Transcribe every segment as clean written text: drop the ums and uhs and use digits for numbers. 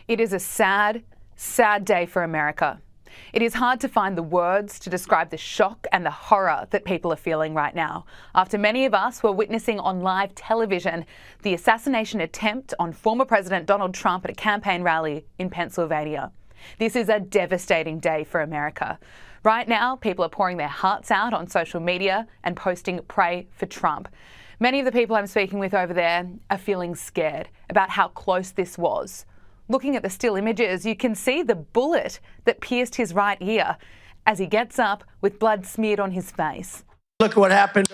It is a sad, sad day for America. It is hard to find the words to describe the shock and the horror that people are feeling right now, after many of us were witnessing on live television the assassination attempt on former President Donald Trump at a campaign rally in Pennsylvania. This is a devastating day for America. Right now, people are pouring their hearts out on social media and posting "Pray for Trump." Many of the people I'm speaking with over there are feeling scared about how close this was. Looking at the still images, you can see the bullet that pierced his right ear as he gets up with blood smeared on his face. Look what happened.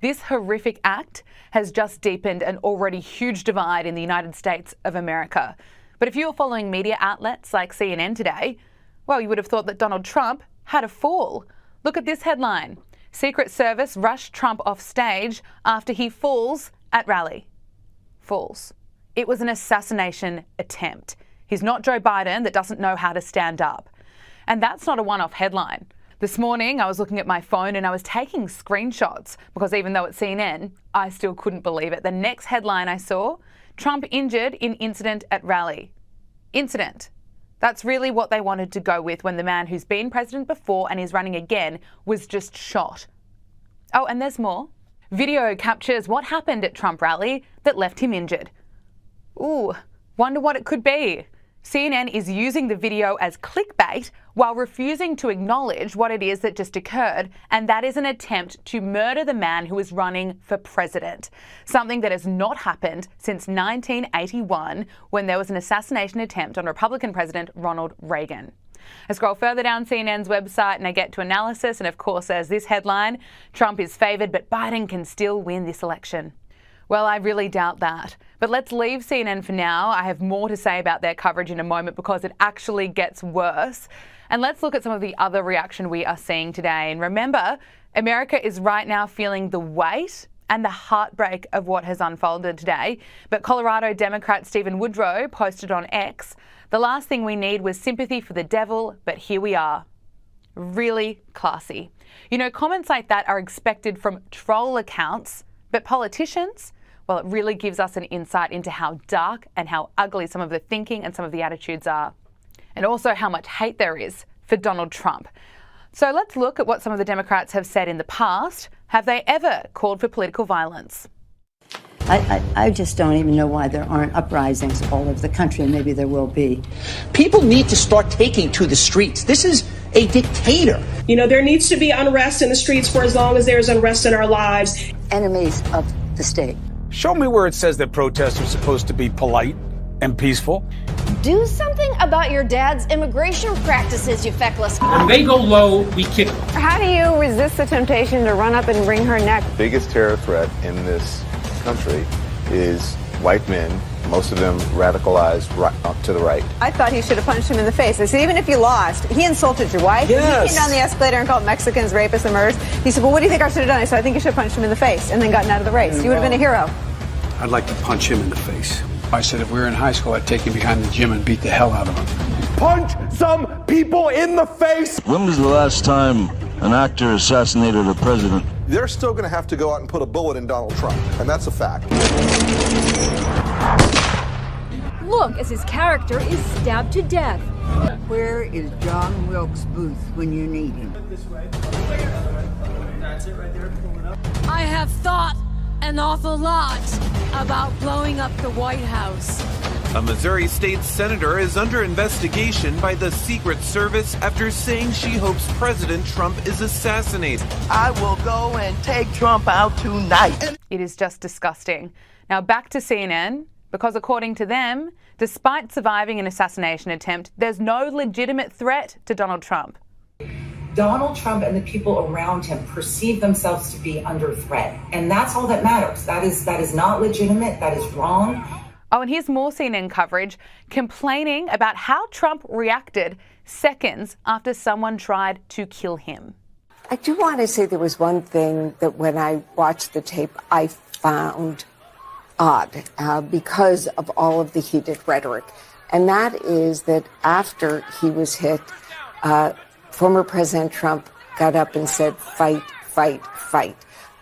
This horrific act has just deepened an already huge divide in the United States of America. But if you were following media outlets like CNN today, well, you would have thought that Donald Trump had a fall. Look at this headline. Secret Service rushed Trump off stage after he falls at rally. Falls. It was an assassination attempt. He's not Joe Biden that doesn't know how to stand up. And that's not a one-off headline. This morning, I was looking at my phone and I was taking screenshots because even though it's CNN, I still couldn't believe it. The next headline I saw, Trump injured in incident at rally. Incident. That's really what they wanted to go with when the man who's been president before and is running again was just shot. Oh, and there's more. Video captures what happened at Trump rally that left him injured. Ooh, wonder what it could be. CNN is using the video as clickbait while refusing to acknowledge what it is that just occurred, and that is an attempt to murder the man who is running for president, something that has not happened since 1981 when there was an assassination attempt on Republican President Ronald Reagan. I scroll further down CNN's website and I get to analysis, and of course there's this headline, Trump is favoured but Biden can still win this election. Well, I really doubt that. But let's leave CNN for now. I have more to say about their coverage in a moment because it actually gets worse. And let's look at some of the other reaction we are seeing today. And remember, America is right now feeling the weight and the heartbreak of what has unfolded today. But Colorado Democrat Stephen Woodrow posted on X, "The last thing we need was sympathy for the devil, but here we are." Really classy. You know, comments like that are expected from troll accounts, but politicians, well, it really gives us an insight into how dark and how ugly some of the thinking and some of the attitudes are. And also how much hate there is for Donald Trump. So let's look at what some of the Democrats have said in the past. Have they ever called for political violence? I just don't even know why there aren't uprisings all over the country, and maybe there will be. People need to start taking to the streets. This is a dictator. You know, there needs to be unrest in the streets for as long as there's unrest in our lives. Enemies of the state. Show me where it says that protests are supposed to be polite and peaceful. Do something about your dad's immigration practices, you feckless. When they go low, we kick them. How do you resist the temptation to run up and wring her neck? The biggest terror threat in this country is white men, most of them radicalized right up to the right. I thought he should have punched him in the face. I said, even if you lost, he insulted your wife. Yes. He came down the escalator and called Mexicans rapists and murderers. He said, well, what do you think I should have done? I said, I think you should have punched him in the face and then gotten out of the race. You would have been a hero. I'd like to punch him in the face. I said if we were in high school, I'd take him behind the gym and beat the hell out of him. Punch some people in the face! When was the last time an actor assassinated a president? They're still going to have to go out and put a bullet in Donald Trump, and that's a fact. Look as his character is stabbed to death. Where is John Wilkes Booth when you need him? I have thought an awful lot about blowing up the White House. A Missouri state senator is under investigation by the Secret Service after saying she hopes President Trump is assassinated. I will go and take Trump out tonight. It is just disgusting. Now back to CNN, because according to them, despite surviving an assassination attempt, there's no legitimate threat to Donald Trump. Donald Trump and the people around him perceive themselves to be under threat. And that's all that matters. That is not legitimate. That is wrong. Oh, and here's more CNN coverage complaining about how Trump reacted seconds after someone tried to kill him. I do want to say there was one thing that when I watched the tape, I found odd because of all of the heated rhetoric. And that is that after he was hit, former President Trump got up and said, fight, fight, fight.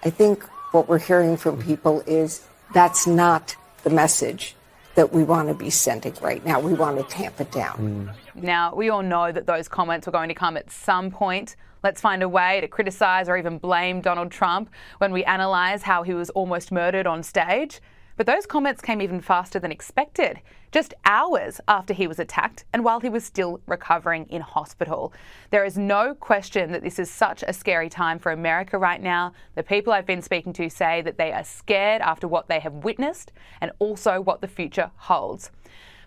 I think what we're hearing from people is that's not the message that we want to be sending right now. We want to tamp it down. Now, we all know that those comments were going to come at some point. Let's find a way to criticise or even blame Donald Trump when we analyse how he was almost murdered on stage. But those comments came even faster than expected, just hours after he was attacked and while he was still recovering in hospital. There is no question that this is such a scary time for America right now. The people I've been speaking to say that they are scared after what they have witnessed and also what the future holds.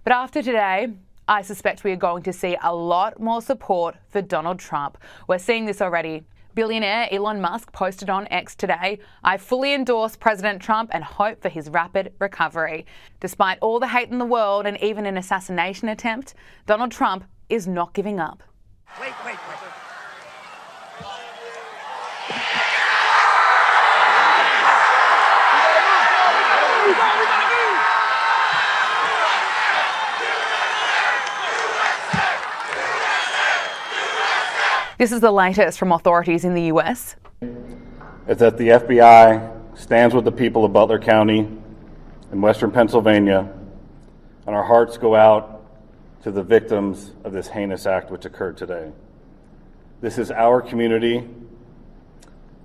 But after today, I suspect we are going to see a lot more support for Donald Trump. We're seeing this already. Billionaire Elon Musk posted on X today, "I fully endorse President Trump and hope for his rapid recovery." Despite all the hate in the world and even an assassination attempt, Donald Trump is not giving up. Wait. This is the latest from authorities in the US. It's that the FBI stands with the people of Butler County in western Pennsylvania, and our hearts go out to the victims of this heinous act which occurred today. This is our community,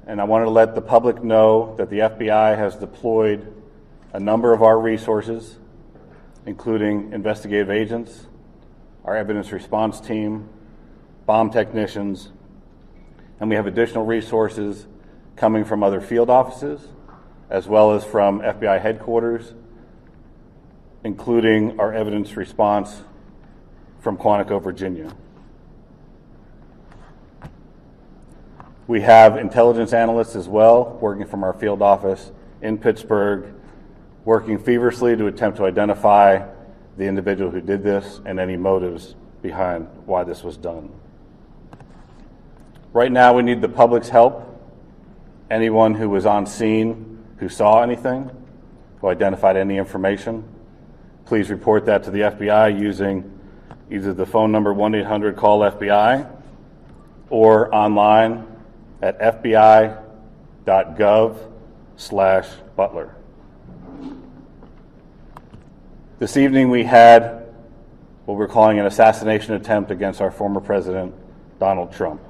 and I want to let the public know that the FBI has deployed a number of our resources, including investigative agents, our evidence response team, bomb technicians, and we have additional resources coming from other field offices, as well as from FBI headquarters, including our evidence response from Quantico, Virginia. We have intelligence analysts as well, working from our field office in Pittsburgh, working feverishly to attempt to identify the individual who did this and any motives behind why this was done. Right now, we need the public's help. Anyone who was on scene, who saw anything, who identified any information, please report that to the FBI using either the phone number 1-800-CALL-FBI or online at fbi.gov/Butler. This evening we had what we're calling an assassination attempt against our former president, Donald Trump.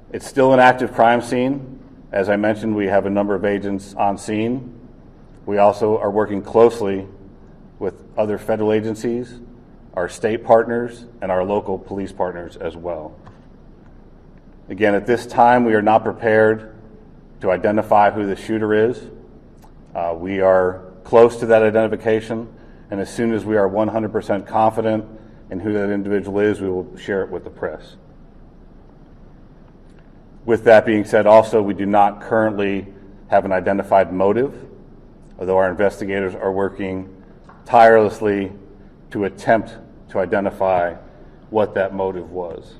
It's still an active crime scene. As I mentioned, we have a number of agents on scene. We also are working closely with other federal agencies, our state partners, and our local police partners as well. Again, at this time, we are not prepared to identify who the shooter is. We are close to that identification, and as soon as we are 100% confident in who that individual is, we will share it with the press. With that being said, also, we do not currently have an identified motive, although our investigators are working tirelessly to attempt to identify what that motive was.